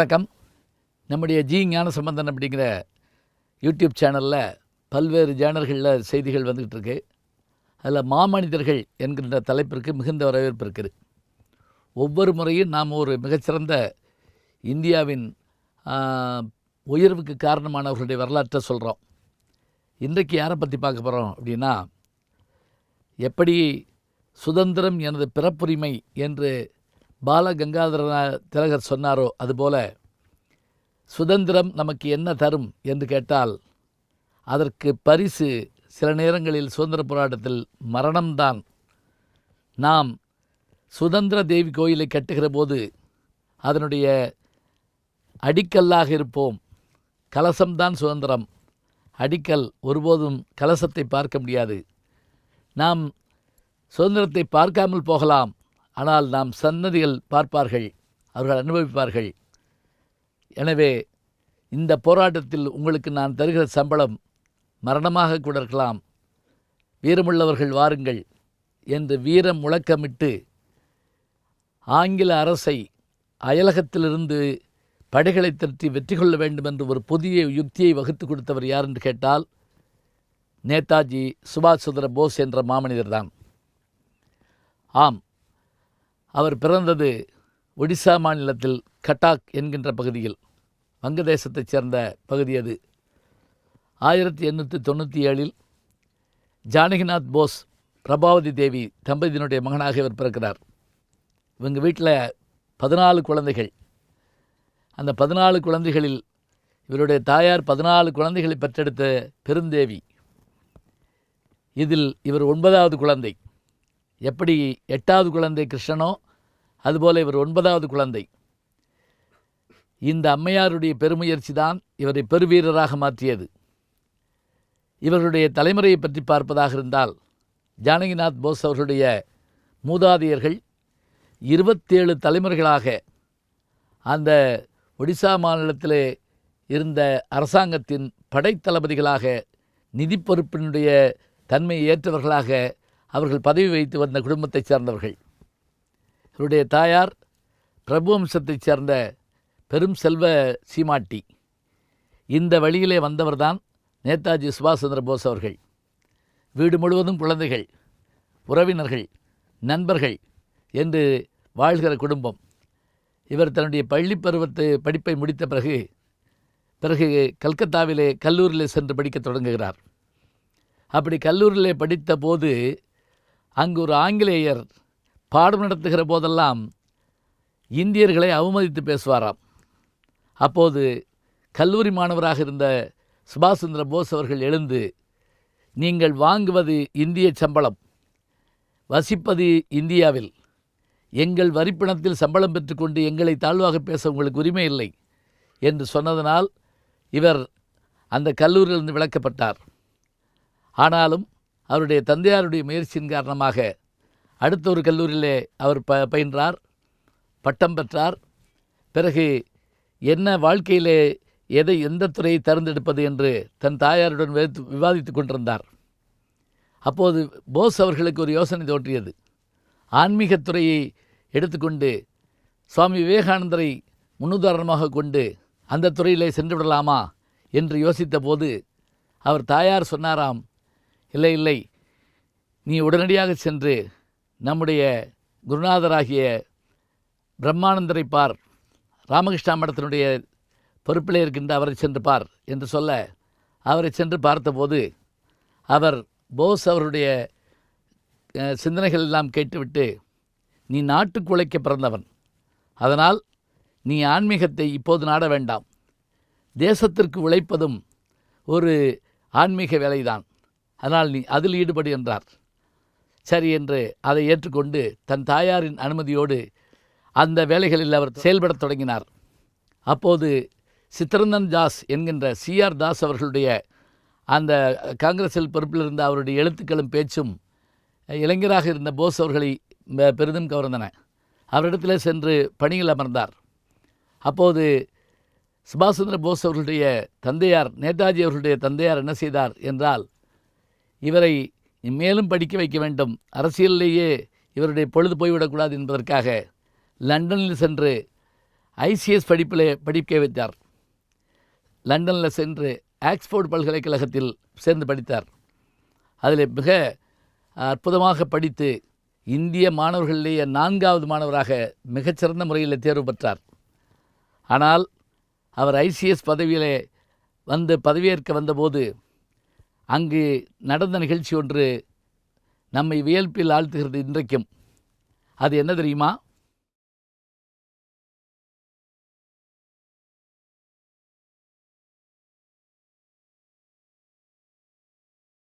வணக்கம். நம்முடைய ஞானசம்பந்தன் அப்படிங்கிற யூடியூப் சேனலில் பல்வேறு சேனல்களில் செய்திகள் வந்துக்கிட்டு இருக்கு. அதில் மாமனிதர்கள் என்கின்ற தலைப்பிற்கு மிகுந்த வரவேற்பு இருக்குது. ஒவ்வொரு முறையும் நாம் ஒரு மிகச்சிறந்த இந்தியாவின் உயர்வுக்கு காரணமானவர்களுடைய வரலாற்றை சொல்கிறோம். இன்றைக்கு யாரை பற்றி பார்க்க போகிறோம் அப்படின்னா, எப்படி சுதந்திரம் எனது பிறப்புரிமை என்று பால கங்காதர திலகர் சொன்னாரோ, அதுபோல சுதந்திரம் நமக்கு என்ன தரும் என்று கேட்டால் அதற்கு பரிசு சில நேரங்களில் சுதந்திர போராட்டத்தில் மரணம்தான். நாம் சுதந்திர தேவி கோயிலை கட்டுகிற போது அதனுடைய அடிக்கல்லாக இருப்போம். கலசம்தான் சுதந்திரம். அடிக்கல் ஒருபோதும் கலசத்தை பார்க்க முடியாது. நாம் சுதந்திரத்தை பார்க்காமல் போகலாம், ஆனால் நாம் சன்னதிகள் பார்ப்பார்கள், அவர்கள் அனுபவிப்பார்கள். எனவே இந்த போராட்டத்தில் உங்களுக்கு நான் தருகிற சம்பளம் மரணமாக கூட இருக்கலாம். வீரமுள்ளவர்கள் வாருங்கள் என்று வீரம் முழக்கமிட்டு ஆங்கில அரசை அயலகத்திலிருந்து படைகளை திரட்டி வெற்றி கொள்ள வேண்டும் என்று ஒரு புதிய யுக்தியை வகுத்து கொடுத்தவர் யார் என்று கேட்டால் நேதாஜி சுபாஷ் சந்திர போஸ் என்ற மாமனிதர் தான். ஆம், அவர் பிறந்தது ஒடிசா மாநிலத்தில் கட்டாக் என்கின்ற பகுதியில், வங்கதேசத்தைச் சேர்ந்த பகுதி அது. 1897 ஜானகிநாத் போஸ் பிரபாவதி தேவி தம்பதியினுடைய மகனாக இவர் பிறக்கிறார். இவங்க வீட்டில் 14 குழந்தைகள். அந்த 14 குழந்தைகளில் இவருடைய தாயார் 14 குழந்தைகளை பெற்றெடுத்த பெருந்தேவி. இதில் இவர் 9வது குழந்தை. எப்படி 8வது குழந்தை கிருஷ்ணனோ அதுபோல் இவர் 9வது குழந்தை. இந்த அம்மையாருடைய பெருமுயற்சி தான் இவரை பெருவீரராக மாற்றியது. இவர்களுடைய தலைமுறையை பற்றி பார்ப்பதாக இருந்தால், ஜானகிநாத் போஸ் அவர்களுடைய மூதாதையர்கள் 27 தலைமுறைகளாக அந்த ஒடிசா மாநிலத்திலே இருந்த அரசாங்கத்தின் படைத்தளபதிகளாக, நிதி பொறுப்பினுடைய தன்மையை ஏற்றவர்களாக அவர்கள் பதவி வைத்து வந்த குடும்பத்தைச் சேர்ந்தவர்கள். இவருடைய தாயார் பிரபு வம்சத்தைச் சேர்ந்த பெரும் செல்வ சீமாட்டி. இந்த வழியிலே வந்தவர்தான் நேதாஜி சுபாஷ் சந்திர போஸ் அவர்கள். வீடு முழுவதும் குழந்தைகள், உறவினர்கள், நண்பர்கள் என்று வாழ்கிற குடும்பம். இவர் தன்னுடைய பள்ளி படிப்பை முடித்த பிறகு கல்கத்தாவிலே கல்லூரியிலே சென்று படிக்கத் தொடங்குகிறார். அப்படி கல்லூரியிலே படித்த போது அங்கு ஒரு ஆங்கிலேயர் பாடம் நடத்துகிற போதெல்லாம் இந்தியர்களை அவமதித்து பேசுவாராம். அப்போது கல்லூரி மாணவராக இருந்த சுபாஷ் சந்திர போஸ் அவர்கள் எழுந்து, நீங்கள் வாங்குவது இந்திய சம்பளம், வசிப்பது இந்தியாவில், எங்கள் வரிப்பணத்தில் சம்பளம் பெற்றுக்கொண்டு எங்களை தாழ்வாக பேச உங்களுக்கு உரிமை இல்லை என்று சொன்னதனால் இவர் அந்த கல்லூரியிலிருந்து விலக்கப்பட்டார். ஆனாலும் அவருடைய தந்தையாருடைய முயற்சியின் காரணமாக அடுத்த ஒரு கல்லூரியிலே அவர் பயின்றார், பட்டம் பெற்றார். பிறகு என்ன வாழ்க்கையிலே எந்த துறையை தேர்ந்தெடுப்பது என்று தன் தாயாருடன் விவாதித்து கொண்டிருந்தார். அப்போது போஸ் அவர்களுக்கு ஒரு யோசனை தோன்றியது. ஆன்மீகத்துறையை எடுத்துக்கொண்டு சுவாமி விவேகானந்தரை முன்னுதாரணமாக கொண்டு அந்த துறையிலே சென்று விடலாமா என்று யோசித்த போது அவர் தாயார் சொன்னாராம், இல்லை இல்லை, நீ உடனடியாக சென்று நம்முடைய குருநாதராகிய பிரம்மானந்தரை பார், ராமகிருஷ்ணா மடத்தினுடைய பொறுப்பிலே இருக்கின்ற அவரை சென்று பார் என்று சொல்ல, அவரை சென்று பார்த்தபோது அவர் போஸ் அவருடைய சிந்தனைகள் எல்லாம் கேட்டுவிட்டு, நீ நாட்டுக்கு உழைக்க பிறந்தவன், அதனால் நீ ஆன்மீகத்தை இப்போது நாட வேண்டாம், தேசத்திற்கு உழைப்பதும் ஒரு ஆன்மீக வேலைதான், அதனால் நீ அதில் ஈடுபடு என்றார். சரி என்று அதை ஏற்றுக்கொண்டு தன் தாயாரின் அனுமதியோடு அந்த வேலைகளில் அவர் செயல்படத் தொடங்கினார். அப்போது சித்தரஞ்சன் தாஸ் என்கின்ற CR தாஸ் அவர்களுடைய அந்த காங்கிரஸில் பொறுப்பில் இருந்த அவருடைய எழுத்துக்களும் பேச்சும் இளைஞராக இருந்த போஸ் அவர்களை பெரிதும் கவர்ந்தன. அவரிடத்தில் சென்று பணியில் அமர்ந்தார். அப்போது சுபாஷ் சந்திர போஸ் அவர்களுடைய தந்தையார், நேதாஜி அவர்களுடைய தந்தையார் என்ன செய்தார் என்றால், இவரை மேலும் படிக்க வைக்க வேண்டும், அரசியலிலேயே இவருடைய பொழுது போய்விடக்கூடாது என்பதற்காக லண்டனில் சென்று ஐசிஎஸ் படிக்க வைத்தார். லண்டனில் சென்று ஆக்ஸ்போர்ட் பல்கலைக்கழகத்தில் சேர்ந்து படித்தார். அதில் மிக அற்புதமாக படித்து இந்திய மாணவர்களிலேயே 4வது மாணவராக மிகச்சிறந்த முறையில் தேர்வு பெற்றார். ஆனால் அவர் ஐசிஎஸ் பதவியிலே பதவியேற்க வந்தபோது அங்கு நடந்த நிகழ்ச்சி ஒன்று நம்மை வியப்பில் ஆழ்த்துகிறது இன்றைக்கும். அது என்ன தெரியுமா?